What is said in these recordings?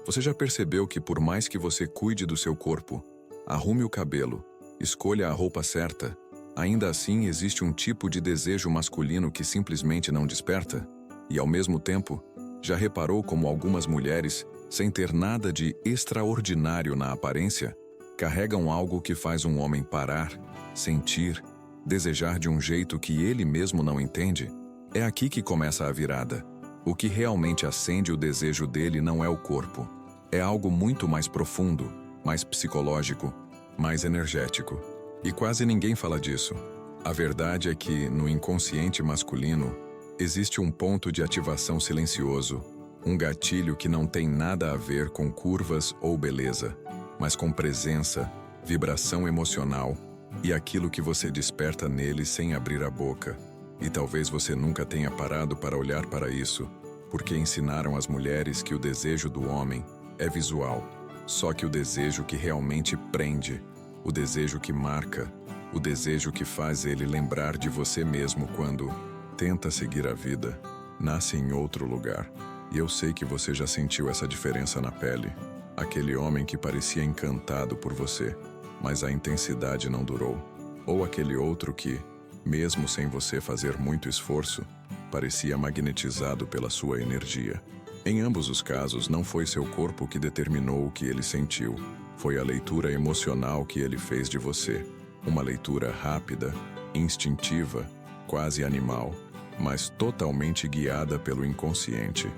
Você já percebeu que por mais que você cuide do seu corpo, arrume o cabelo, escolha a roupa certa, ainda assim existe um tipo de desejo masculino que simplesmente não desperta? E ao mesmo tempo, já reparou como algumas mulheres, sem ter nada de extraordinário na aparência, carregam algo que faz um homem parar, sentir, desejar de um jeito que ele mesmo não entende? É aqui que começa a virada. O que realmente acende o desejo dele não é o corpo. É algo muito mais profundo, mais psicológico, mais energético. E quase ninguém fala disso. A verdade é que, no inconsciente masculino, existe um ponto de ativação silencioso, um gatilho que não tem nada a ver com curvas ou beleza, mas com presença, vibração emocional e aquilo que você desperta nele sem abrir a boca. E talvez você nunca tenha parado para olhar para isso, porque ensinaram às mulheres que o desejo do homem é visual. Só que o desejo que realmente prende, o desejo que marca, o desejo que faz ele lembrar de você mesmo quando tenta seguir a vida, nasce em outro lugar. E eu sei que você já sentiu essa diferença na pele. Aquele homem que parecia encantado por você, mas a intensidade não durou. Ou aquele outro que, mesmo sem você fazer muito esforço, parecia magnetizado pela sua energia. Em ambos os casos, não foi seu corpo que determinou o que ele sentiu. Foi a leitura emocional que ele fez de você. Uma leitura rápida, instintiva, quase animal, mas totalmente guiada pelo inconsciente.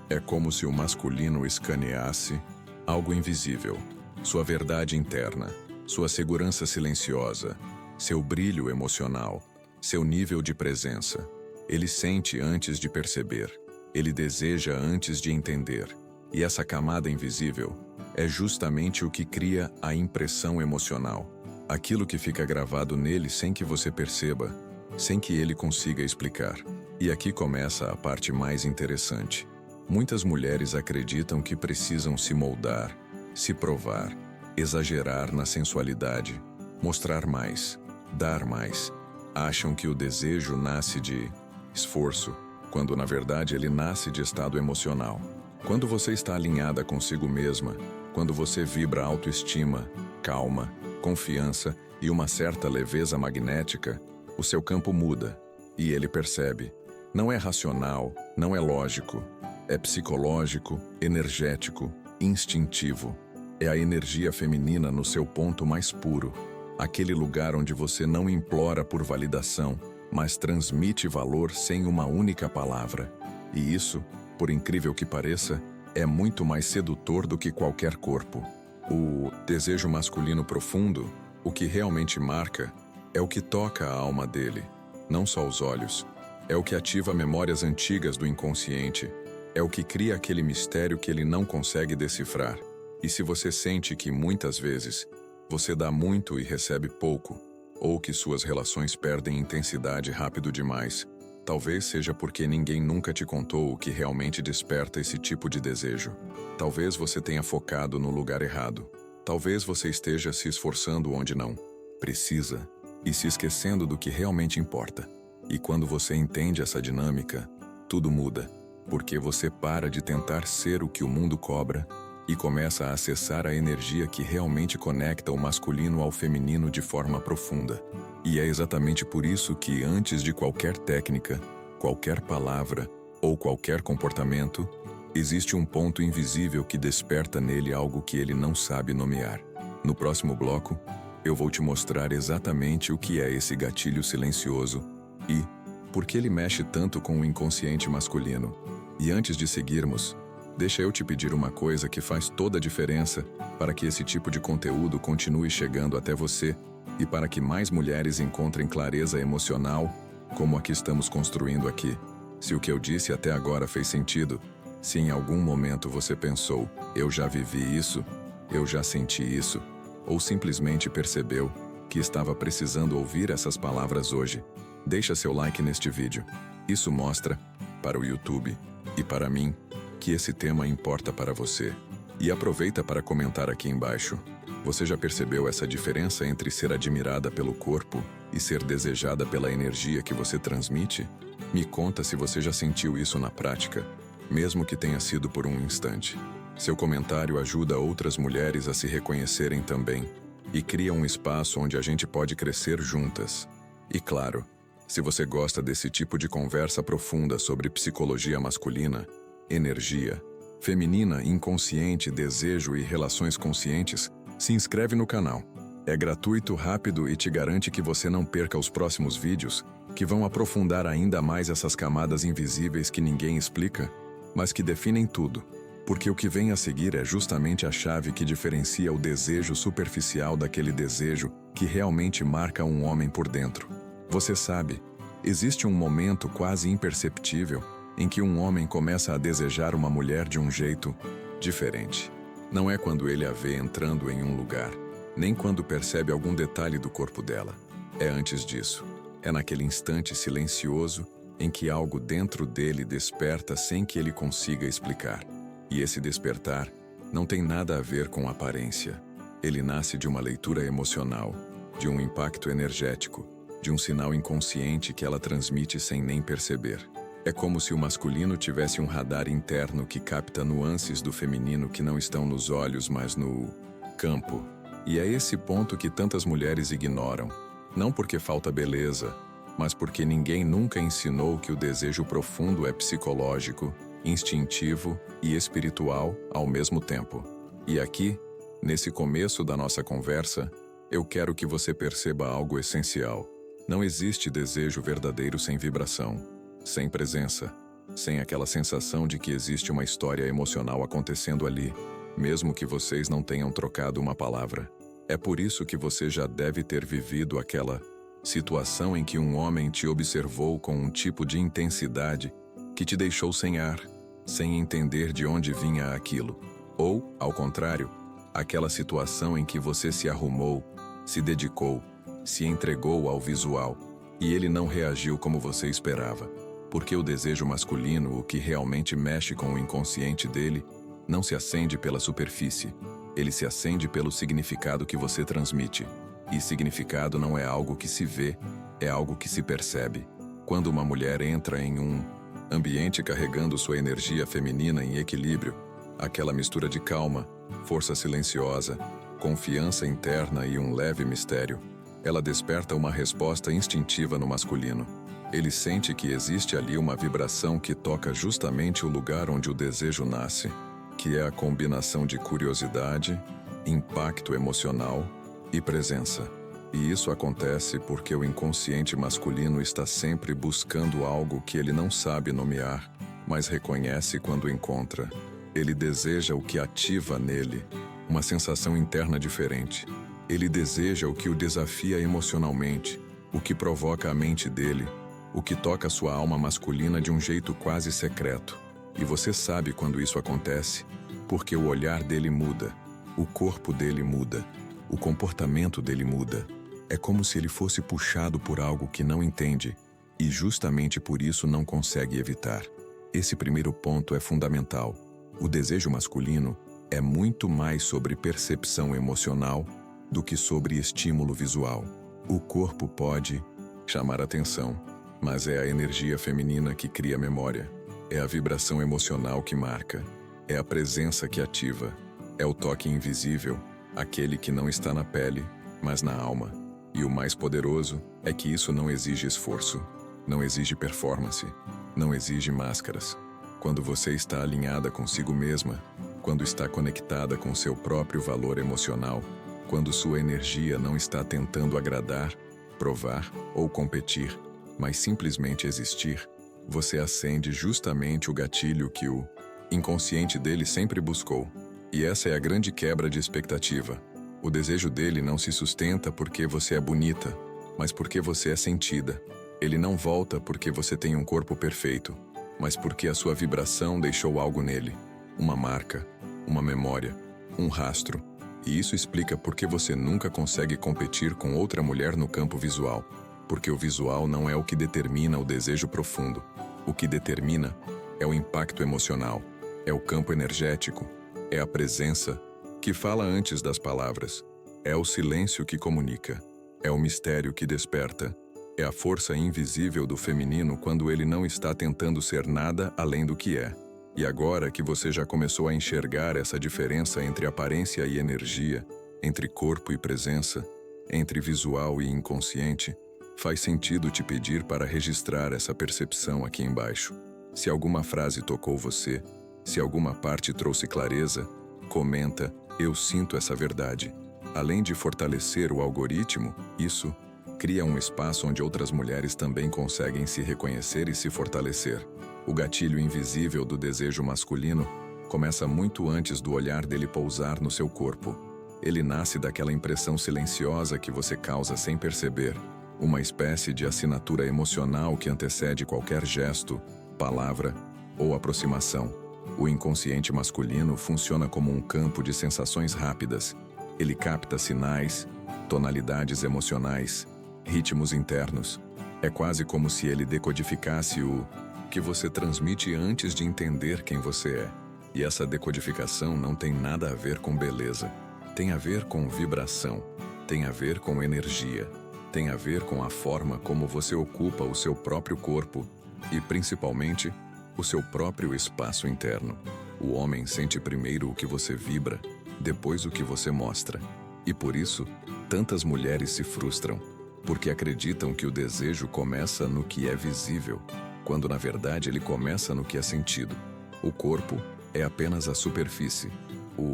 É como se o masculino escaneasse algo invisível, sua verdade interna, sua segurança silenciosa, seu brilho emocional, seu nível de presença. Ele sente antes de perceber, ele deseja antes de entender. E essa camada invisível é justamente o que cria a impressão emocional. Aquilo que fica gravado nele sem que você perceba, sem que ele consiga explicar. E aqui começa a parte mais interessante. Muitas mulheres acreditam que precisam se moldar, se provar, exagerar na sensualidade, mostrar mais, dar mais. Acham que o desejo nasce de esforço, quando na verdade ele nasce de estado emocional. Quando você está alinhada consigo mesma, quando você vibra autoestima, calma, confiança e uma certa leveza magnética, o seu campo muda, e ele percebe. Não é racional, não é lógico, é psicológico, energético, instintivo. É a energia feminina no seu ponto mais puro, aquele lugar onde você não implora por validação, mas transmite valor sem uma única palavra. E isso, por incrível que pareça, é muito mais sedutor do que qualquer corpo. O desejo masculino profundo, o que realmente marca, é o que toca a alma dele, não só os olhos. É o que ativa memórias antigas do inconsciente. É o que cria aquele mistério que ele não consegue decifrar. E se você sente que, muitas vezes, você dá muito e recebe pouco, ou que suas relações perdem intensidade rápido demais, talvez seja porque ninguém nunca te contou o que realmente desperta esse tipo de desejo. Talvez você tenha focado no lugar errado. Talvez você esteja se esforçando onde não precisa e se esquecendo do que realmente importa. E quando você entende essa dinâmica, tudo muda, porque você para de tentar ser o que o mundo cobra e começa a acessar a energia que realmente conecta o masculino ao feminino de forma profunda. E é exatamente por isso que, antes de qualquer técnica, qualquer palavra ou qualquer comportamento, existe um ponto invisível que desperta nele algo que ele não sabe nomear. No próximo bloco, eu vou te mostrar exatamente o que é esse gatilho silencioso e por que ele mexe tanto com o inconsciente masculino. E antes de seguirmos, deixa eu te pedir uma coisa que faz toda a diferença para que esse tipo de conteúdo continue chegando até você e para que mais mulheres encontrem clareza emocional, como a que estamos construindo aqui. Se o que eu disse até agora fez sentido, se em algum momento você pensou, eu já vivi isso, eu já senti isso, ou simplesmente percebeu que estava precisando ouvir essas palavras hoje, deixa seu like neste vídeo. Isso mostra, para o YouTube e para mim, que esse tema importa para você. E aproveita para comentar aqui embaixo. Você já percebeu essa diferença entre ser admirada pelo corpo e ser desejada pela energia que você transmite? Me conta se você já sentiu isso na prática, mesmo que tenha sido por um instante. Seu comentário ajuda outras mulheres a se reconhecerem também e cria um espaço onde a gente pode crescer juntas. E claro, se você gosta desse tipo de conversa profunda sobre psicologia masculina, energia, feminina, inconsciente, desejo e relações conscientes, se inscreve no canal. É gratuito, rápido e te garante que você não perca os próximos vídeos, que vão aprofundar ainda mais essas camadas invisíveis que ninguém explica, mas que definem tudo. Porque o que vem a seguir é justamente a chave que diferencia o desejo superficial daquele desejo que realmente marca um homem por dentro. Você sabe, existe um momento quase imperceptível em que um homem começa a desejar uma mulher de um jeito diferente. Não é quando ele a vê entrando em um lugar, nem quando percebe algum detalhe do corpo dela. É antes disso. É naquele instante silencioso em que algo dentro dele desperta sem que ele consiga explicar. E esse despertar não tem nada a ver com aparência. Ele nasce de uma leitura emocional, de um impacto energético, de um sinal inconsciente que ela transmite sem nem perceber. É como se o masculino tivesse um radar interno que capta nuances do feminino que não estão nos olhos, mas no campo. E é esse ponto que tantas mulheres ignoram, não porque falta beleza, mas porque ninguém nunca ensinou que o desejo profundo é psicológico, instintivo e espiritual ao mesmo tempo. E aqui, nesse começo da nossa conversa, eu quero que você perceba algo essencial. Não existe desejo verdadeiro sem vibração, sem presença, sem aquela sensação de que existe uma história emocional acontecendo ali, mesmo que vocês não tenham trocado uma palavra. É por isso que você já deve ter vivido aquela situação em que um homem te observou com um tipo de intensidade que te deixou sem ar, sem entender de onde vinha aquilo. Ou, ao contrário, aquela situação em que você se arrumou, se dedicou, se entregou ao visual, e ele não reagiu como você esperava. Porque o desejo masculino, o que realmente mexe com o inconsciente dele, não se acende pela superfície. Ele se acende pelo significado que você transmite. E significado não é algo que se vê, é algo que se percebe. Quando uma mulher entra em um ambiente carregando sua energia feminina em equilíbrio, aquela mistura de calma, força silenciosa, confiança interna e um leve mistério, ela desperta uma resposta instintiva no masculino. Ele sente que existe ali uma vibração que toca justamente o lugar onde o desejo nasce, que é a combinação de curiosidade, impacto emocional e presença. E isso acontece porque o inconsciente masculino está sempre buscando algo que ele não sabe nomear, mas reconhece quando encontra. Ele deseja o que ativa nele uma sensação interna diferente. Ele deseja o que o desafia emocionalmente, o que provoca a mente dele, o que toca sua alma masculina de um jeito quase secreto. E você sabe quando isso acontece, porque o olhar dele muda, o corpo dele muda, o comportamento dele muda. É como se ele fosse puxado por algo que não entende e justamente por isso não consegue evitar. Esse primeiro ponto é fundamental. O desejo masculino é muito mais sobre percepção emocional do que sobre estímulo visual. O corpo pode chamar atenção, mas é a energia feminina que cria memória. É a vibração emocional que marca. É a presença que ativa. É o toque invisível, aquele que não está na pele, mas na alma. E o mais poderoso é que isso não exige esforço, não exige performance, não exige máscaras. Quando você está alinhada consigo mesma, quando está conectada com seu próprio valor emocional, quando sua energia não está tentando agradar, provar ou competir, mas simplesmente existir, você acende justamente o gatilho que o inconsciente dele sempre buscou. E essa é a grande quebra de expectativa. O desejo dele não se sustenta porque você é bonita, mas porque você é sentida. Ele não volta porque você tem um corpo perfeito, mas porque a sua vibração deixou algo nele. Uma marca, uma memória, um rastro. E isso explica por que você nunca consegue competir com outra mulher no campo visual. Porque o visual não é o que determina o desejo profundo. O que determina é o impacto emocional, é o campo energético, é a presença que fala antes das palavras, é o silêncio que comunica, é o mistério que desperta, é a força invisível do feminino quando ele não está tentando ser nada além do que é. E agora que você já começou a enxergar essa diferença entre aparência e energia, entre corpo e presença, entre visual e inconsciente, faz sentido te pedir para registrar essa percepção aqui embaixo. Se alguma frase tocou você, se alguma parte trouxe clareza, comenta: eu sinto essa verdade. Além de fortalecer o algoritmo, isso cria um espaço onde outras mulheres também conseguem se reconhecer e se fortalecer. O gatilho invisível do desejo masculino começa muito antes do olhar dele pousar no seu corpo. Ele nasce daquela impressão silenciosa que você causa sem perceber, uma espécie de assinatura emocional que antecede qualquer gesto, palavra ou aproximação. O inconsciente masculino funciona como um campo de sensações rápidas. Ele capta sinais, tonalidades emocionais, ritmos internos. É quase como se ele decodificasse o que você transmite antes de entender quem você é. E essa decodificação não tem nada a ver com beleza. Tem a ver com vibração, tem a ver com energia, tem a ver com a forma como você ocupa o seu próprio corpo e, principalmente, o seu próprio espaço interno. O homem sente primeiro o que você vibra, depois o que você mostra. E por isso, tantas mulheres se frustram, porque acreditam que o desejo começa no que é visível, quando na verdade ele começa no que é sentido. O corpo é apenas a superfície. O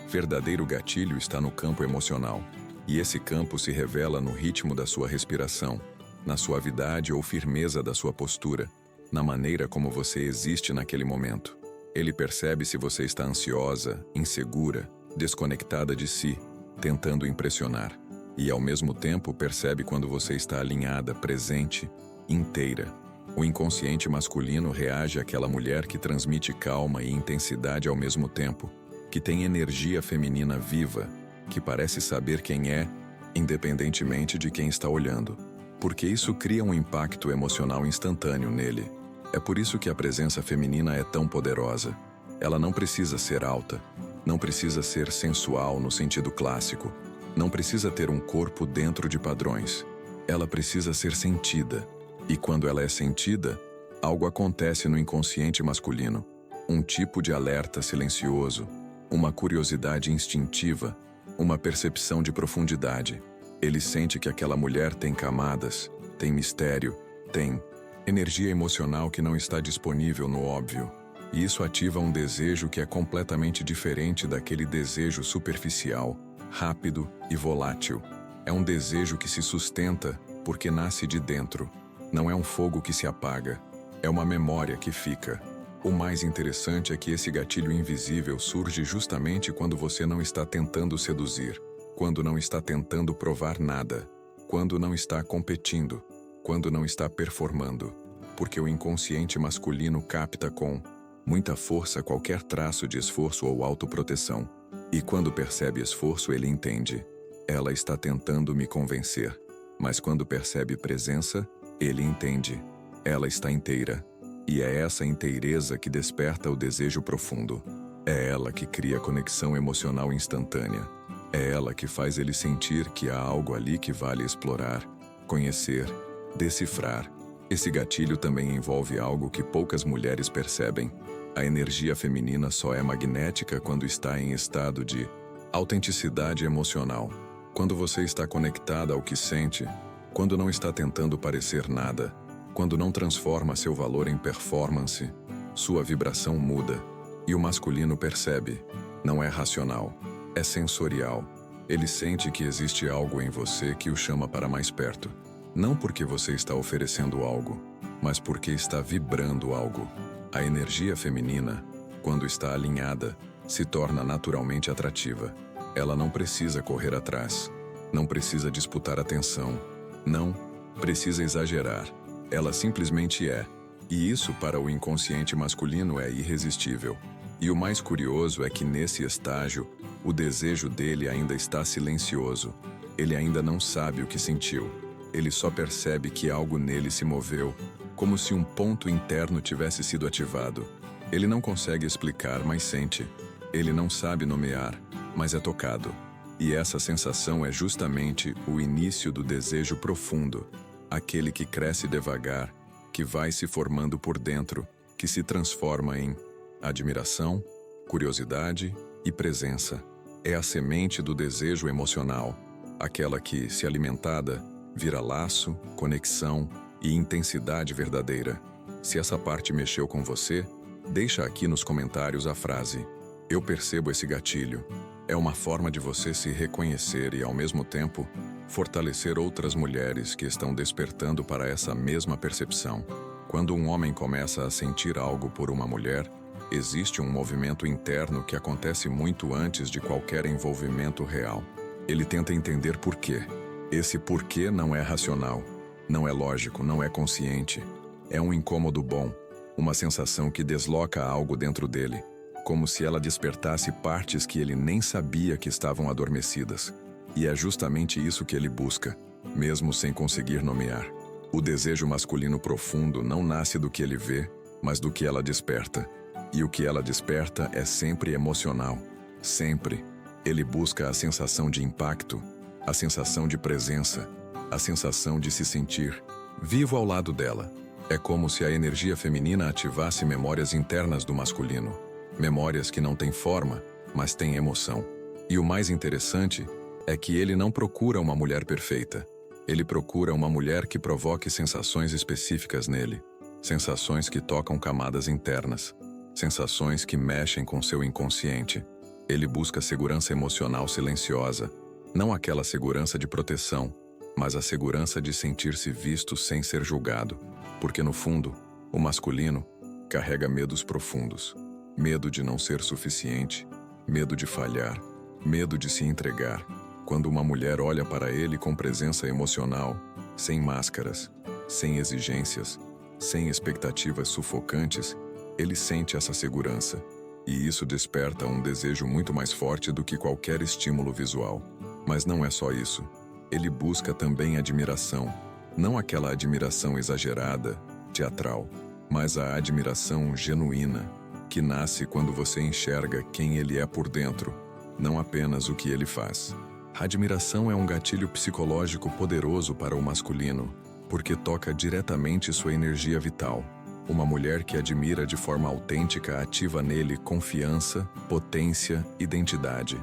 verdadeiro gatilho está no campo emocional, e esse campo se revela no ritmo da sua respiração, na suavidade ou firmeza da sua postura, na maneira como você existe naquele momento. Ele percebe se você está ansiosa, insegura, desconectada de si, tentando impressionar. E ao mesmo tempo percebe quando você está alinhada, presente, inteira. O inconsciente masculino reage àquela mulher que transmite calma e intensidade ao mesmo tempo, que tem energia feminina viva, que parece saber quem é, independentemente de quem está olhando. Porque isso cria um impacto emocional instantâneo nele. É por isso que a presença feminina é tão poderosa. Ela não precisa ser alta, não precisa ser sensual no sentido clássico, não precisa ter um corpo dentro de padrões. Ela precisa ser sentida. E quando ela é sentida, algo acontece no inconsciente masculino. Um tipo de alerta silencioso, uma curiosidade instintiva, uma percepção de profundidade. Ele sente que aquela mulher tem camadas, tem mistério, tem energia emocional que não está disponível no óbvio. E isso ativa um desejo que é completamente diferente daquele desejo superficial, rápido e volátil. É um desejo que se sustenta porque nasce de dentro. Não é um fogo que se apaga, é uma memória que fica. O mais interessante é que esse gatilho invisível surge justamente quando você não está tentando seduzir, quando não está tentando provar nada, quando não está competindo, quando não está performando. Porque o inconsciente masculino capta com muita força qualquer traço de esforço ou autoproteção. E quando percebe esforço, ele entende: ela está tentando me convencer. Mas quando percebe presença, ele entende: ela está inteira. E é essa inteireza que desperta o desejo profundo. É ela que cria conexão emocional instantânea. É ela que faz ele sentir que há algo ali que vale explorar, conhecer, decifrar. Esse gatilho também envolve algo que poucas mulheres percebem. A energia feminina só é magnética quando está em estado de autenticidade emocional. Quando você está conectada ao que sente, quando não está tentando parecer nada, quando não transforma seu valor em performance, sua vibração muda. E o masculino percebe. Não é racional, é sensorial. Ele sente que existe algo em você que o chama para mais perto. Não porque você está oferecendo algo, mas porque está vibrando algo. A energia feminina, quando está alinhada, se torna naturalmente atrativa. Ela não precisa correr atrás, não precisa disputar atenção, não precisa exagerar. Ela simplesmente é. E isso para o inconsciente masculino é irresistível. E o mais curioso é que nesse estágio, o desejo dele ainda está silencioso. Ele ainda não sabe o que sentiu. Ele só percebe que algo nele se moveu, como se um ponto interno tivesse sido ativado. Ele não consegue explicar, mas sente. Ele não sabe nomear, mas é tocado. E essa sensação é justamente o início do desejo profundo, aquele que cresce devagar, que vai se formando por dentro, que se transforma em admiração, curiosidade e presença. É a semente do desejo emocional, aquela que, se alimentada, vira laço, conexão e intensidade verdadeira. Se essa parte mexeu com você, deixa aqui nos comentários a frase: "Eu percebo esse gatilho". É uma forma de você se reconhecer e, ao mesmo tempo, fortalecer outras mulheres que estão despertando para essa mesma percepção. Quando um homem começa a sentir algo por uma mulher, existe um movimento interno que acontece muito antes de qualquer envolvimento real. Ele tenta entender por quê. Esse porquê não é racional, não é lógico, não é consciente. É um incômodo bom, uma sensação que desloca algo dentro dele, como se ela despertasse partes que ele nem sabia que estavam adormecidas. E é justamente isso que ele busca, mesmo sem conseguir nomear. O desejo masculino profundo não nasce do que ele vê, mas do que ela desperta. E o que ela desperta é sempre emocional. Sempre. Ele busca a sensação de impacto, a sensação de presença, a sensação de se sentir vivo ao lado dela. É como se a energia feminina ativasse memórias internas do masculino. Memórias que não têm forma, mas têm emoção. E o mais interessante é que ele não procura uma mulher perfeita. Ele procura uma mulher que provoque sensações específicas nele. Sensações que tocam camadas internas. Sensações que mexem com seu inconsciente. Ele busca segurança emocional silenciosa. Não aquela segurança de proteção, mas a segurança de sentir-se visto sem ser julgado. Porque, no fundo, o masculino carrega medos profundos. Medo de não ser suficiente, medo de falhar, medo de se entregar. Quando uma mulher olha para ele com presença emocional, sem máscaras, sem exigências, sem expectativas sufocantes, ele sente essa segurança. E isso desperta um desejo muito mais forte do que qualquer estímulo visual. Mas não é só isso. Ele busca também admiração. Não aquela admiração exagerada, teatral, mas a admiração genuína, que nasce quando você enxerga quem ele é por dentro, não apenas o que ele faz. A admiração é um gatilho psicológico poderoso para o masculino, porque toca diretamente sua energia vital. Uma mulher que admira de forma autêntica ativa nele confiança, potência, identidade.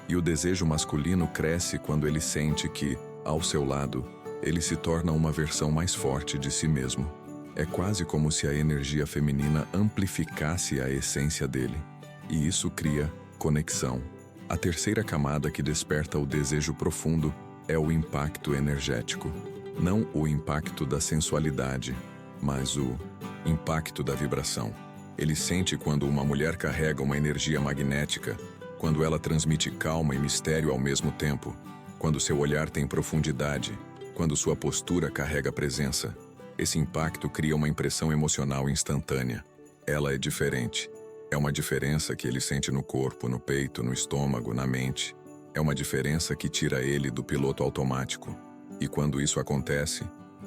E o desejo masculino cresce quando ele sente que, ao seu lado, ele se torna uma versão mais forte de si mesmo. É quase como se a energia feminina amplificasse a essência dele. E isso cria conexão. A terceira camada que desperta o desejo profundo é o impacto energético. Não o impacto da sensualidade, mas o impacto da vibração. Ele sente quando uma mulher carrega uma energia magnética, quando ela transmite calma e mistério ao mesmo tempo, quando seu olhar tem profundidade, quando sua postura carrega presença. Esse impacto cria uma impressão emocional instantânea. Ela é diferente. É uma diferença que ele sente no corpo, no peito, no estômago, na mente. É uma diferença que tira ele do piloto automático. E quando isso acontece,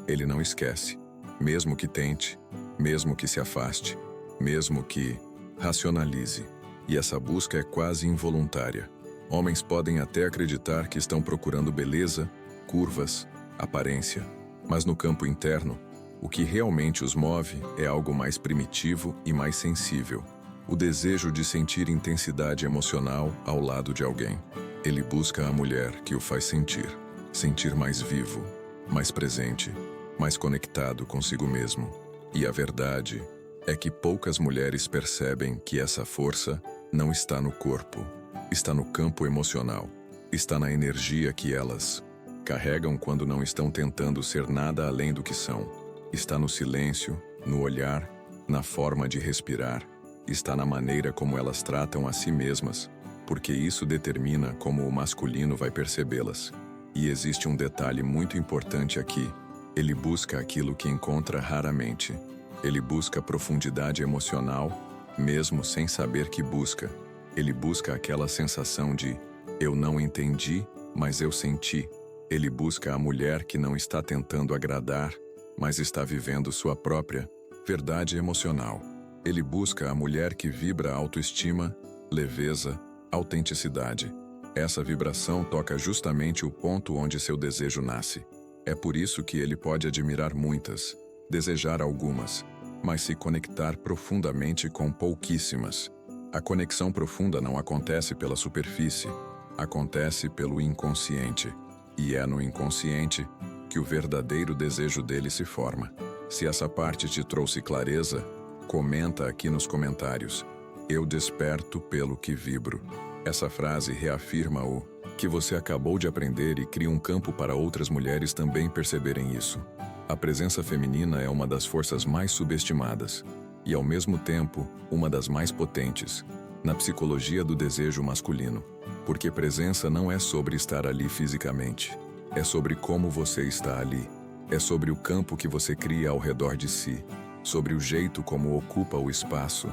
ele não esquece. Mesmo que tente, mesmo que se afaste, mesmo que racionalize. E essa busca é quase involuntária. Homens podem até acreditar que estão procurando beleza, curvas, aparência. Mas no campo interno, o que realmente os move é algo mais primitivo e mais sensível. O desejo de sentir intensidade emocional ao lado de alguém. Ele busca a mulher que o faz sentir mais vivo, mais presente, mais conectado consigo mesmo. E a verdade é que poucas mulheres percebem que essa força não está no corpo, está no campo emocional, está na energia que elas carregam quando não estão tentando ser nada além do que são. Está no silêncio, no olhar, na forma de respirar. Está na maneira como elas tratam a si mesmas, porque isso determina como o masculino vai percebê-las. E existe um detalhe muito importante aqui. Ele busca aquilo que encontra raramente. Ele busca profundidade emocional, mesmo sem saber que busca. Ele busca aquela sensação de "eu não entendi, mas eu senti". Ele busca a mulher que não está tentando agradar, mas está vivendo sua própria verdade emocional. Ele busca a mulher que vibra autoestima, leveza, autenticidade. Essa vibração toca justamente o ponto onde seu desejo nasce. É por isso que ele pode admirar muitas, desejar algumas, mas se conectar profundamente com pouquíssimas. A conexão profunda não acontece pela superfície, acontece pelo inconsciente. E é no inconsciente que o verdadeiro desejo dele se forma. Se essa parte te trouxe clareza, comenta aqui nos comentários. Eu desperto pelo que vibro. Essa frase reafirma o que você acabou de aprender e cria um campo para outras mulheres também perceberem isso. A presença feminina é uma das forças mais subestimadas e, ao mesmo tempo, uma das mais potentes na psicologia do desejo masculino, porque presença não é sobre estar ali fisicamente, é sobre como você está ali, é sobre o campo que você cria ao redor de si, sobre o jeito como ocupa o espaço,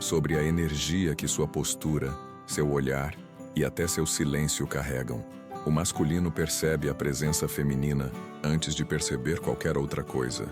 sobre a energia que sua postura, seu olhar e até seu silêncio carregam. O masculino percebe a presença feminina antes de perceber qualquer outra coisa.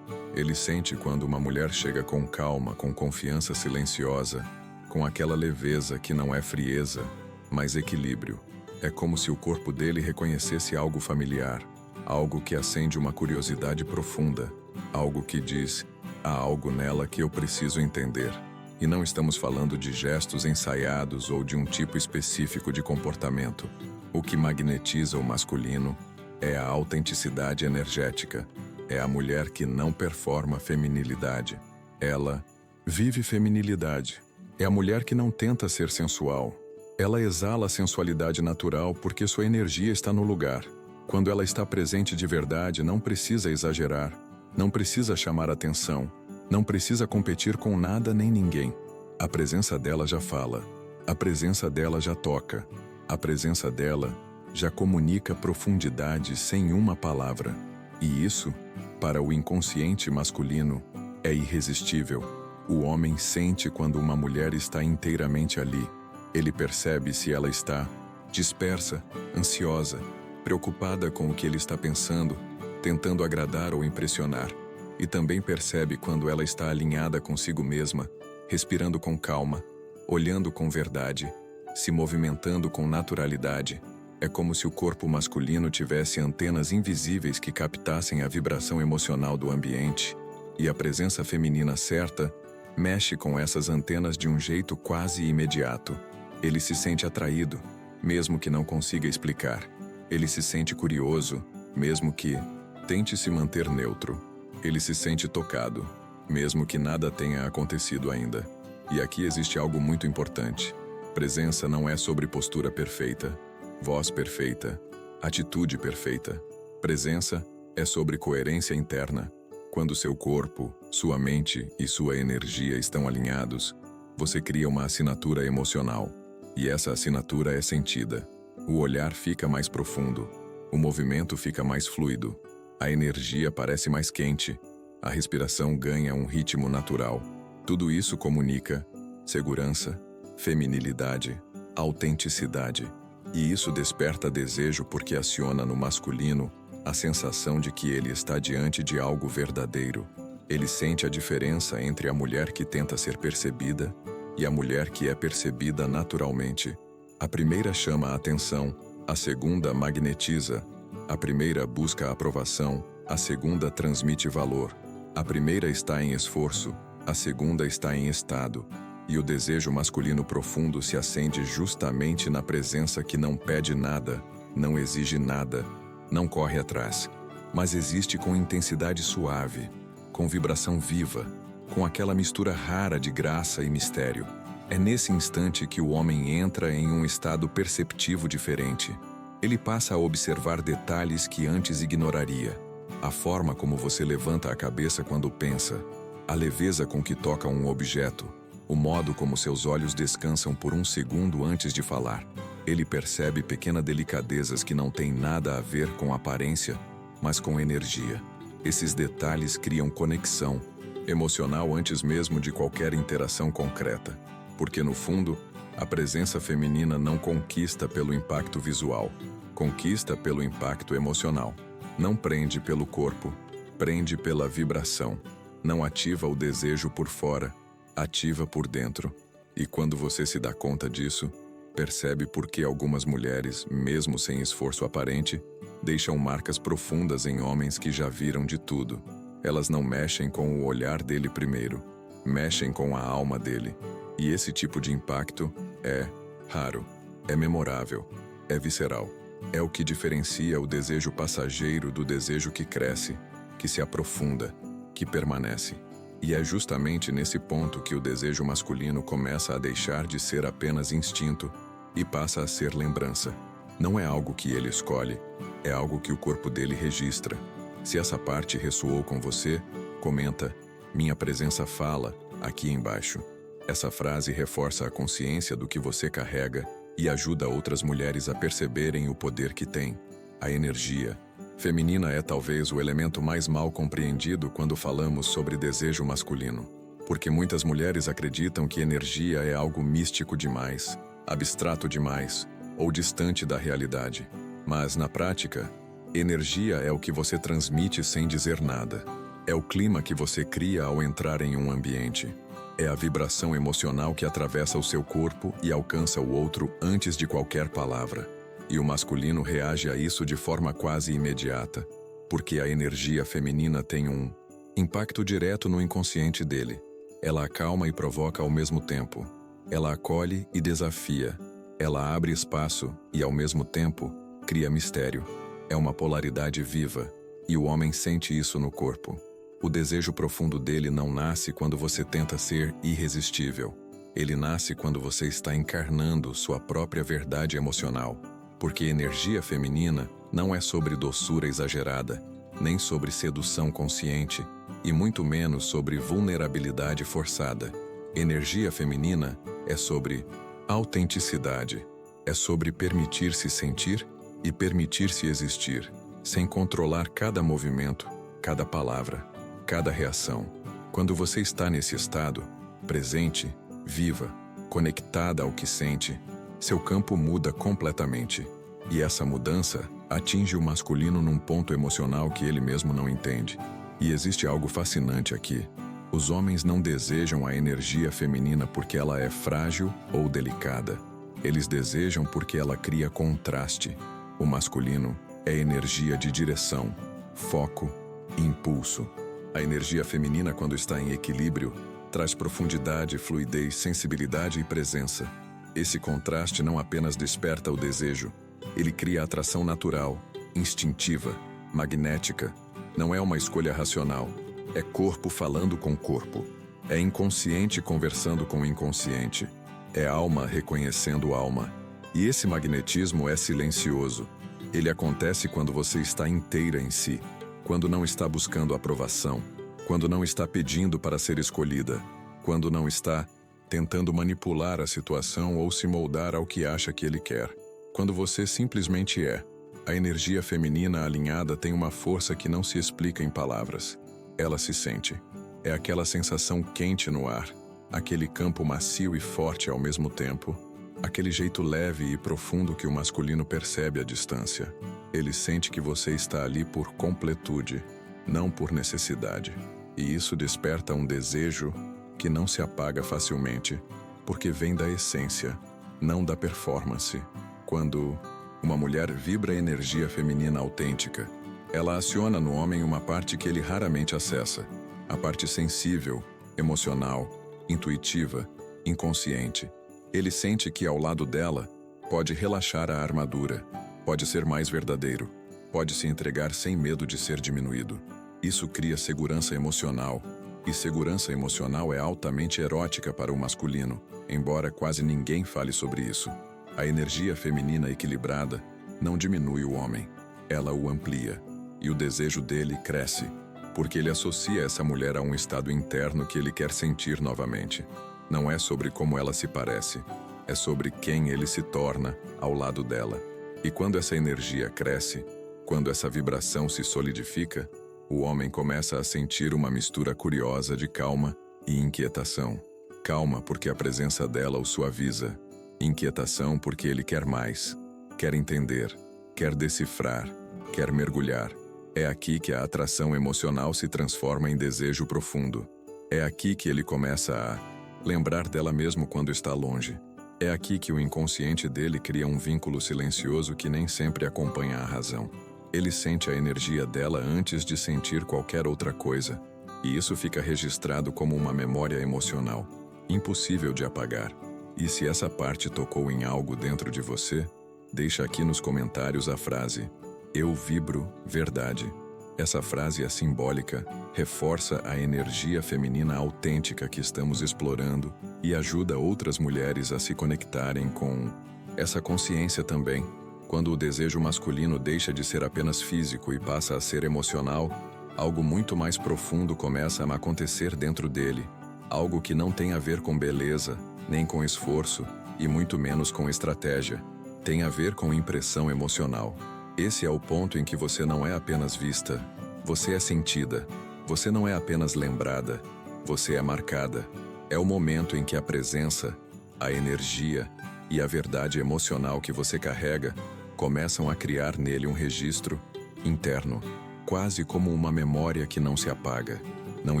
Ele sente quando uma mulher chega com calma, com confiança silenciosa, com aquela leveza que não é frieza, mas equilíbrio. É como se o corpo dele reconhecesse algo familiar, algo que acende uma curiosidade profunda, algo que diz, há algo nela que eu preciso entender. E não estamos falando de gestos ensaiados ou de um tipo específico de comportamento. O que magnetiza o masculino é a autenticidade energética. É a mulher que não performa feminilidade. Ela vive feminilidade. É a mulher que não tenta ser sensual. Ela exala a sensualidade natural porque sua energia está no lugar. Quando ela está presente de verdade, não precisa exagerar, não precisa chamar atenção, não precisa competir com nada nem ninguém. A presença dela já fala. A presença dela já toca. A presença dela já comunica profundidade sem uma palavra. E isso, para o inconsciente masculino, é irresistível. O homem sente quando uma mulher está inteiramente ali. Ele percebe se ela está dispersa, ansiosa, preocupada com o que ele está pensando, tentando agradar ou impressionar. E também percebe quando ela está alinhada consigo mesma, respirando com calma, olhando com verdade, se movimentando com naturalidade. É como se o corpo masculino tivesse antenas invisíveis que captassem a vibração emocional do ambiente, e a presença feminina certa mexe com essas antenas de um jeito quase imediato. Ele se sente atraído, mesmo que não consiga explicar. Ele se sente curioso, mesmo que tente se manter neutro. Ele se sente tocado, mesmo que nada tenha acontecido ainda. E aqui existe algo muito importante. Presença não é sobre postura perfeita, voz perfeita, atitude perfeita. Presença é sobre coerência interna. Quando seu corpo, sua mente e sua energia estão alinhados, você cria uma assinatura emocional. E essa assinatura é sentida. O olhar fica mais profundo, o movimento fica mais fluido, a energia parece mais quente, a respiração ganha um ritmo natural. Tudo isso comunica segurança, feminilidade, autenticidade. E isso desperta desejo porque aciona no masculino a sensação de que ele está diante de algo verdadeiro. Ele sente a diferença entre a mulher que tenta ser percebida e a mulher que é percebida naturalmente. A primeira chama a atenção, a segunda magnetiza. A primeira busca aprovação, a segunda transmite valor. A primeira está em esforço, a segunda está em estado. E o desejo masculino profundo se acende justamente na presença que não pede nada, não exige nada, não corre atrás, mas existe com intensidade suave, com vibração viva, com aquela mistura rara de graça e mistério. É nesse instante que o homem entra em um estado perceptivo diferente. Ele passa a observar detalhes que antes ignoraria. A forma como você levanta a cabeça quando pensa, a leveza com que toca um objeto, o modo como seus olhos descansam por um segundo antes de falar. Ele percebe pequenas delicadezas que não têm nada a ver com aparência, mas com energia. Esses detalhes criam conexão emocional antes mesmo de qualquer interação concreta. Porque, no fundo, a presença feminina não conquista pelo impacto visual, conquista pelo impacto emocional. Não prende pelo corpo, prende pela vibração. Não ativa o desejo por fora, ativa por dentro. E quando você se dá conta disso, percebe por que algumas mulheres, mesmo sem esforço aparente, deixam marcas profundas em homens que já viram de tudo. Elas não mexem com o olhar dele primeiro. mexem com a alma dele. E esse tipo de impacto é raro, é memorável, é visceral. É o que diferencia o desejo passageiro do desejo que cresce, que se aprofunda, que permanece. E é justamente nesse ponto que o desejo masculino começa a deixar de ser apenas instinto e passa a ser lembrança. Não é algo que ele escolhe, é algo que o corpo dele registra. Se essa parte ressoou com você, comenta: "Minha presença fala", aqui embaixo. Essa frase reforça a consciência do que você carrega e ajuda outras mulheres a perceberem o poder que tem. A energia feminina é talvez o elemento mais mal compreendido quando falamos sobre desejo masculino, porque muitas mulheres acreditam que energia é algo místico demais, abstrato demais ou distante da realidade. Mas, na prática, energia é o que você transmite sem dizer nada. É o clima que você cria ao entrar em um ambiente. É a vibração emocional que atravessa o seu corpo e alcança o outro antes de qualquer palavra. E o masculino reage a isso de forma quase imediata, porque a energia feminina tem um impacto direto no inconsciente dele. Ela acalma e provoca ao mesmo tempo. Ela acolhe e desafia. Ela abre espaço e, ao mesmo tempo, cria mistério. É uma polaridade viva, e o homem sente isso no corpo. O desejo profundo dele não nasce quando você tenta ser irresistível. Ele nasce quando você está encarnando sua própria verdade emocional. Porque energia feminina não é sobre doçura exagerada, nem sobre sedução consciente, e muito menos sobre vulnerabilidade forçada. Energia feminina é sobre autenticidade. É sobre permitir-se sentir e permitir-se existir, sem controlar cada movimento, cada palavra, cada reação. Quando você está nesse estado, presente, viva, conectada ao que sente, seu campo muda completamente. E essa mudança atinge o masculino num ponto emocional que ele mesmo não entende. E existe algo fascinante aqui. Os homens não desejam a energia feminina porque ela é frágil ou delicada. Eles desejam porque ela cria contraste. O masculino é energia de direção, foco e impulso. A energia feminina, quando está em equilíbrio, traz profundidade, fluidez, sensibilidade e presença. Esse contraste não apenas desperta o desejo, ele cria atração natural, instintiva, magnética. Não é uma escolha racional, é corpo falando com corpo. É inconsciente conversando com inconsciente. É alma reconhecendo alma. E esse magnetismo é silencioso. Ele acontece quando você está inteira em si, quando não está buscando aprovação, quando não está pedindo para ser escolhida, quando não está tentando manipular a situação ou se moldar ao que acha que ele quer. Quando você simplesmente é. A energia feminina alinhada tem uma força que não se explica em palavras. Ela se sente. É aquela sensação quente no ar, aquele campo macio e forte ao mesmo tempo, aquele jeito leve e profundo que o masculino percebe à distância. Ele sente que você está ali por completude, não por necessidade. E isso desperta um desejo que não se apaga facilmente, porque vem da essência, não da performance. Quando uma mulher vibra energia feminina autêntica, ela aciona no homem uma parte que ele raramente acessa, a parte sensível, emocional, intuitiva, inconsciente. Ele sente que ao lado dela pode relaxar a armadura, pode ser mais verdadeiro, pode se entregar sem medo de ser diminuído. Isso cria segurança emocional, e segurança emocional é altamente erótica para o masculino, embora quase ninguém fale sobre isso. A energia feminina equilibrada não diminui o homem, ela o amplia, e o desejo dele cresce, porque ele associa essa mulher a um estado interno que ele quer sentir novamente. Não é sobre como ela se parece, é sobre quem ele se torna ao lado dela. E quando essa energia cresce, quando essa vibração se solidifica, o homem começa a sentir uma mistura curiosa de calma e inquietação. Calma porque a presença dela o suaviza. Inquietação porque ele quer mais, quer entender, quer decifrar, quer mergulhar. É aqui que a atração emocional se transforma em desejo profundo. É aqui que ele começa a lembrar dela mesmo quando está longe. É aqui que o inconsciente dele cria um vínculo silencioso que nem sempre acompanha a razão. Ele sente a energia dela antes de sentir qualquer outra coisa. E isso fica registrado como uma memória emocional, impossível de apagar. E se essa parte tocou em algo dentro de você, deixa aqui nos comentários a frase: "Eu vibro verdade". Essa frase é simbólica, reforça a energia feminina autêntica que estamos explorando e ajuda outras mulheres a se conectarem com essa consciência também. Quando o desejo masculino deixa de ser apenas físico e passa a ser emocional, algo muito mais profundo começa a acontecer dentro dele, algo que não tem a ver com beleza, nem com esforço, e muito menos com estratégia. Tem a ver com impressão emocional. Esse é o ponto em que você não é apenas vista, você é sentida. Você não é apenas lembrada, você é marcada. É o momento em que a presença, a energia e a verdade emocional que você carrega começam a criar nele um registro interno, quase como uma memória que não se apaga. Não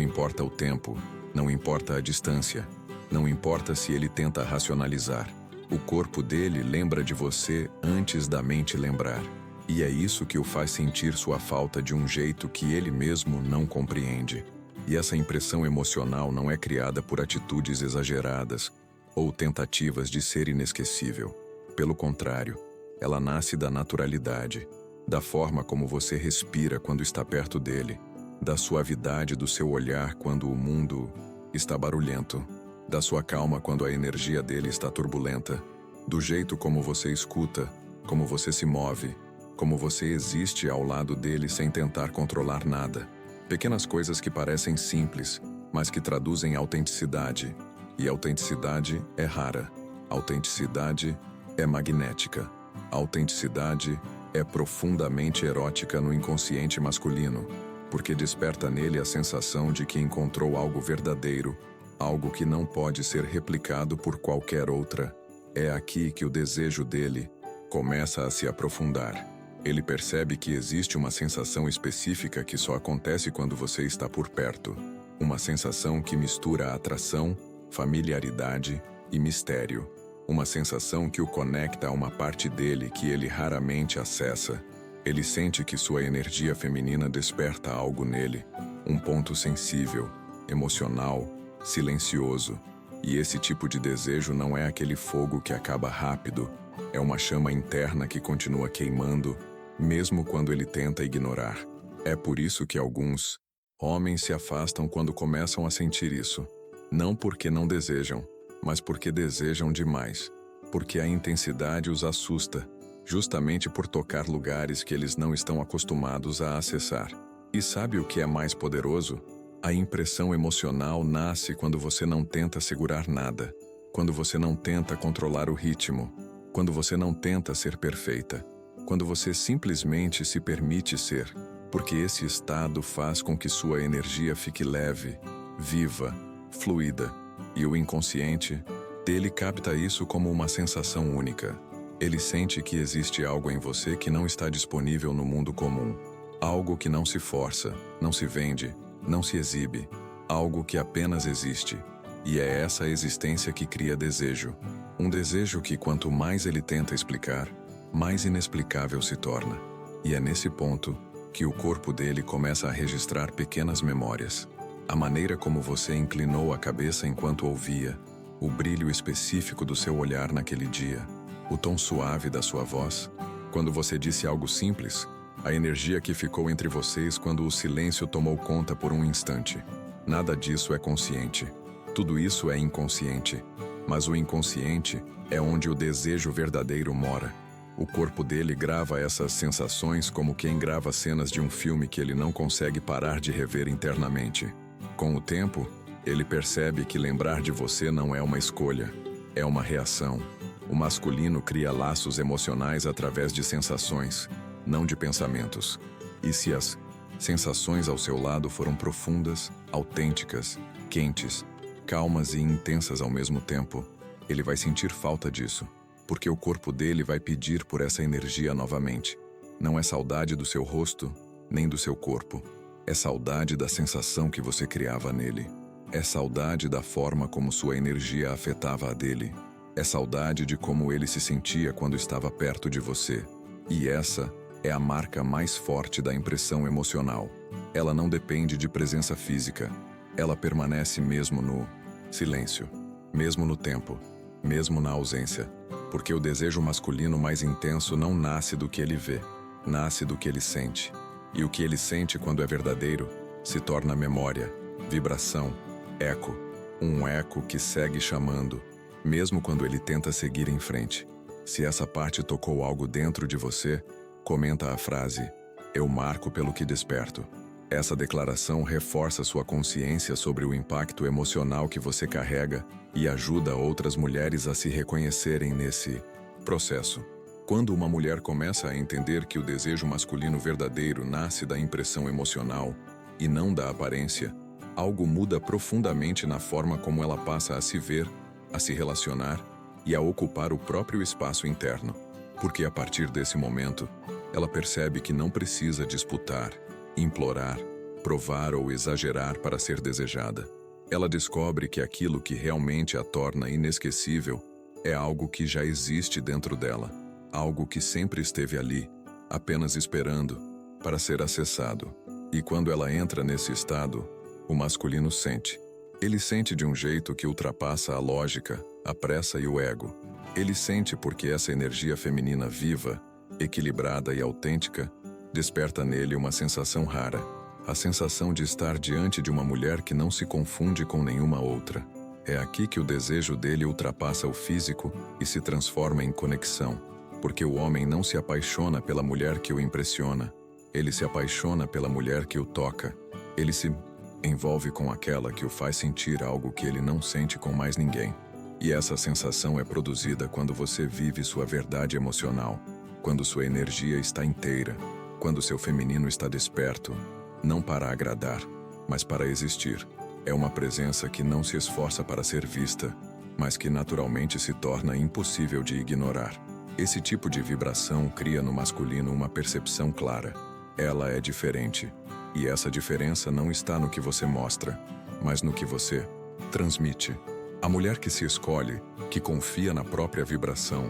importa o tempo, não importa a distância, não importa se ele tenta racionalizar. O corpo dele lembra de você antes da mente lembrar. E é isso que o faz sentir sua falta de um jeito que ele mesmo não compreende. E essa impressão emocional não é criada por atitudes exageradas ou tentativas de ser inesquecível. Pelo contrário, ela nasce da naturalidade, da forma como você respira quando está perto dele, da suavidade do seu olhar quando o mundo está barulhento, da sua calma quando a energia dele está turbulenta, do jeito como você escuta, como você se move, como você existe ao lado dele sem tentar controlar nada. Pequenas coisas que parecem simples, mas que traduzem autenticidade. E autenticidade é rara. Autenticidade é magnética. Autenticidade é profundamente erótica no inconsciente masculino, porque desperta nele a sensação de que encontrou algo verdadeiro, algo que não pode ser replicado por qualquer outra. É aqui que o desejo dele começa a se aprofundar. Ele percebe que existe uma sensação específica que só acontece quando você está por perto. Uma sensação que mistura atração, familiaridade e mistério. Uma sensação que o conecta a uma parte dele que ele raramente acessa. Ele sente que sua energia feminina desperta algo nele, um ponto sensível, emocional, silencioso. E esse tipo de desejo não é aquele fogo que acaba rápido, é uma chama interna que continua queimando, mesmo quando ele tenta ignorar. É por isso que alguns homens se afastam quando começam a sentir isso. Não porque não desejam, mas porque desejam demais. Porque a intensidade os assusta, justamente por tocar lugares que eles não estão acostumados a acessar. E sabe o que é mais poderoso? A impressão emocional nasce quando você não tenta segurar nada, quando você não tenta controlar o ritmo, quando você não tenta ser perfeita, quando você simplesmente se permite ser, porque esse estado faz com que sua energia fique leve, viva, fluida, e o inconsciente dele capta isso como uma sensação única. Ele sente que existe algo em você que não está disponível no mundo comum, algo que não se força, não se vende, não se exibe, algo que apenas existe. E é essa existência que cria desejo. Um desejo que, quanto mais ele tenta explicar, mais inexplicável se torna. E é nesse ponto que o corpo dele começa a registrar pequenas memórias. A maneira como você inclinou a cabeça enquanto ouvia, o brilho específico do seu olhar naquele dia, o tom suave da sua voz, quando você disse algo simples, a energia que ficou entre vocês quando o silêncio tomou conta por um instante. Nada disso é consciente. Tudo isso é inconsciente. Mas o inconsciente é onde o desejo verdadeiro mora. O corpo dele grava essas sensações como quem grava cenas de um filme que ele não consegue parar de rever internamente. Com o tempo, ele percebe que lembrar de você não é uma escolha, é uma reação. O masculino cria laços emocionais através de sensações, não de pensamentos. E se as sensações ao seu lado foram profundas, autênticas, quentes, calmas e intensas ao mesmo tempo, ele vai sentir falta disso, porque o corpo dele vai pedir por essa energia novamente. Não é saudade do seu rosto, nem do seu corpo. É saudade da sensação que você criava nele. É saudade da forma como sua energia afetava a dele. É saudade de como ele se sentia quando estava perto de você. E essa É a marca mais forte da impressão emocional. Ela não depende de presença física. Ela permanece mesmo no silêncio, mesmo no tempo, mesmo na ausência. Porque o desejo masculino mais intenso não nasce do que ele vê, nasce do que ele sente. E o que ele sente quando é verdadeiro se torna memória, vibração, eco. Um eco que segue chamando, mesmo quando ele tenta seguir em frente. Se essa parte tocou algo dentro de você, comenta a frase: "Eu marco pelo que desperto". Essa declaração reforça sua consciência sobre o impacto emocional que você carrega e ajuda outras mulheres a se reconhecerem nesse processo. Quando uma mulher começa a entender que o desejo masculino verdadeiro nasce da impressão emocional e não da aparência, algo muda profundamente na forma como ela passa a se ver, a se relacionar e a ocupar o próprio espaço interno. Porque a partir desse momento, ela percebe que não precisa disputar, implorar, provar ou exagerar para ser desejada. Ela descobre que aquilo que realmente a torna inesquecível é algo que já existe dentro dela, algo que sempre esteve ali, apenas esperando para ser acessado. E quando ela entra nesse estado, o masculino sente. Ele sente de um jeito que ultrapassa a lógica, a pressa e o ego. Ele sente porque essa energia feminina viva, equilibrada e autêntica, desperta nele uma sensação rara, a sensação de estar diante de uma mulher que não se confunde com nenhuma outra. É aqui que o desejo dele ultrapassa o físico e se transforma em conexão, porque o homem não se apaixona pela mulher que o impressiona, ele se apaixona pela mulher que o toca, ele se envolve com aquela que o faz sentir algo que ele não sente com mais ninguém. E essa sensação é produzida quando você vive sua verdade emocional, quando sua energia está inteira, quando seu feminino está desperto, não para agradar, mas para existir. É uma presença que não se esforça para ser vista, mas que naturalmente se torna impossível de ignorar. Esse tipo de vibração cria no masculino uma percepção clara. Ela é diferente. E essa diferença não está no que você mostra, mas no que você transmite. A mulher que se escolhe, que confia na própria vibração,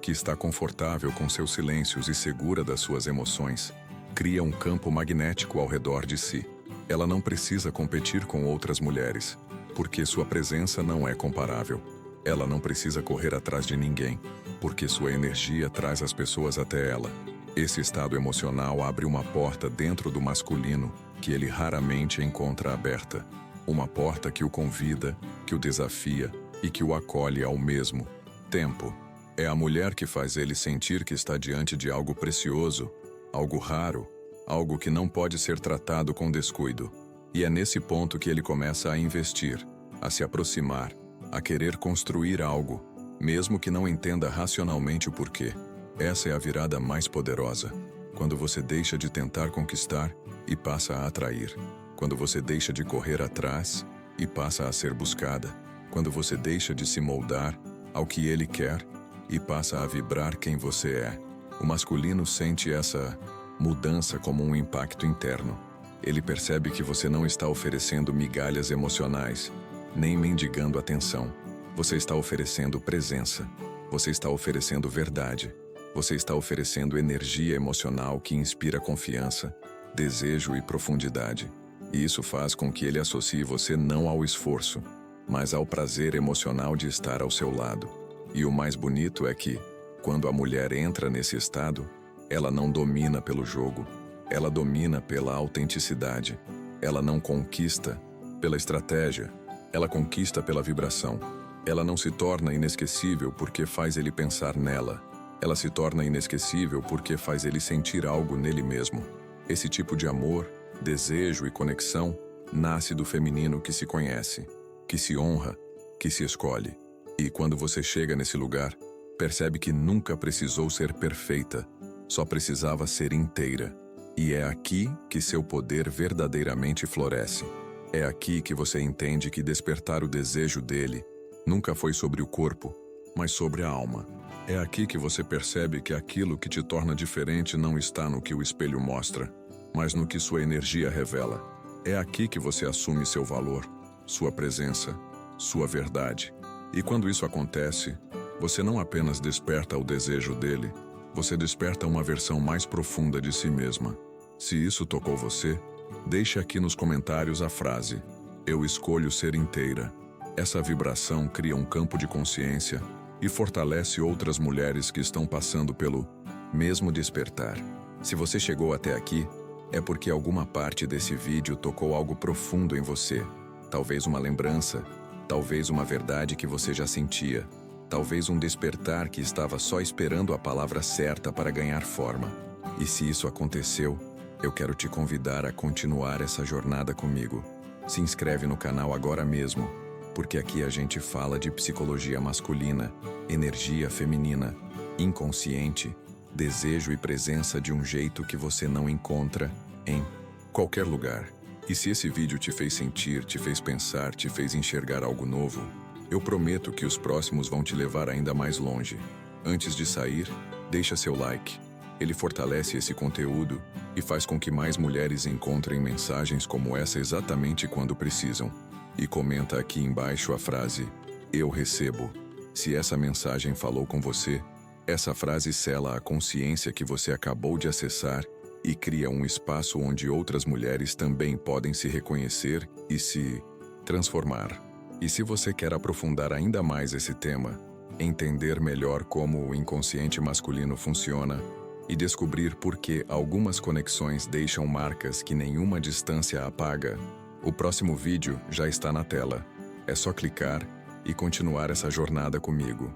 que está confortável com seus silêncios e segura das suas emoções, cria um campo magnético ao redor de si. Ela não precisa competir com outras mulheres, porque sua presença não é comparável. Ela não precisa correr atrás de ninguém, porque sua energia traz as pessoas até ela. Esse estado emocional abre uma porta dentro do masculino que ele raramente encontra aberta. Uma porta que o convida, que o desafia e que o acolhe ao mesmo tempo. É a mulher que faz ele sentir que está diante de algo precioso, algo raro, algo que não pode ser tratado com descuido. E é nesse ponto que ele começa a investir, a se aproximar, a querer construir algo, mesmo que não entenda racionalmente o porquê. Essa é a virada mais poderosa, quando você deixa de tentar conquistar e passa a atrair, quando você deixa de correr atrás e passa a ser buscada, quando você deixa de se moldar ao que ele quer e passa a vibrar quem você é. O masculino sente essa mudança como um impacto interno. Ele percebe que você não está oferecendo migalhas emocionais, nem mendigando atenção. Você está oferecendo presença, você está oferecendo verdade. Você está oferecendo energia emocional que inspira confiança, desejo e profundidade. E isso faz com que ele associe você não ao esforço, mas ao prazer emocional de estar ao seu lado. E o mais bonito é que, quando a mulher entra nesse estado, ela não domina pelo jogo, ela domina pela autenticidade. Ela não conquista pela estratégia, ela conquista pela vibração. Ela não se torna inesquecível porque faz ele pensar nela. Ela se torna inesquecível porque faz ele sentir algo nele mesmo. Esse tipo de amor, desejo e conexão nasce do feminino que se conhece, que se honra, que se escolhe. E quando você chega nesse lugar, percebe que nunca precisou ser perfeita, só precisava ser inteira. E é aqui que seu poder verdadeiramente floresce. É aqui que você entende que despertar o desejo dele nunca foi sobre o corpo, mas sobre a alma. É aqui que você percebe que aquilo que te torna diferente não está no que o espelho mostra, mas no que sua energia revela. É aqui que você assume seu valor, sua presença, sua verdade. E quando isso acontece, você não apenas desperta o desejo dele, Você desperta uma versão mais profunda de si mesma. Se isso tocou você, deixe aqui nos comentários a frase: "Eu escolho ser inteira". Essa vibração cria um campo de consciência e fortalece outras mulheres que estão passando pelo mesmo despertar. Se você chegou até aqui, é porque alguma parte desse vídeo tocou algo profundo em você. Talvez uma lembrança, talvez uma verdade que você já sentia, talvez um despertar que estava só esperando a palavra certa para ganhar forma. E se isso aconteceu, eu quero te convidar a continuar essa jornada comigo. Se inscreve no canal agora mesmo, porque aqui a gente fala de psicologia masculina, energia feminina, inconsciente, desejo e presença de um jeito que você não encontra em qualquer lugar. E se esse vídeo te fez sentir, te fez pensar, te fez enxergar algo novo, eu prometo que os próximos vão te levar ainda mais longe. Antes de sair, deixa seu like. Ele fortalece esse conteúdo e faz com que mais mulheres encontrem mensagens como essa exatamente quando precisam. E comenta aqui embaixo a frase: "Eu recebo". Se essa mensagem falou com você, essa frase sela a consciência que você acabou de acessar e cria um espaço onde outras mulheres também podem se reconhecer e se transformar. E se você quer aprofundar ainda mais esse tema, entender melhor como o inconsciente masculino funciona e descobrir por que algumas conexões deixam marcas que nenhuma distância apaga, o próximo vídeo já está na tela. É só clicar e continuar essa jornada comigo.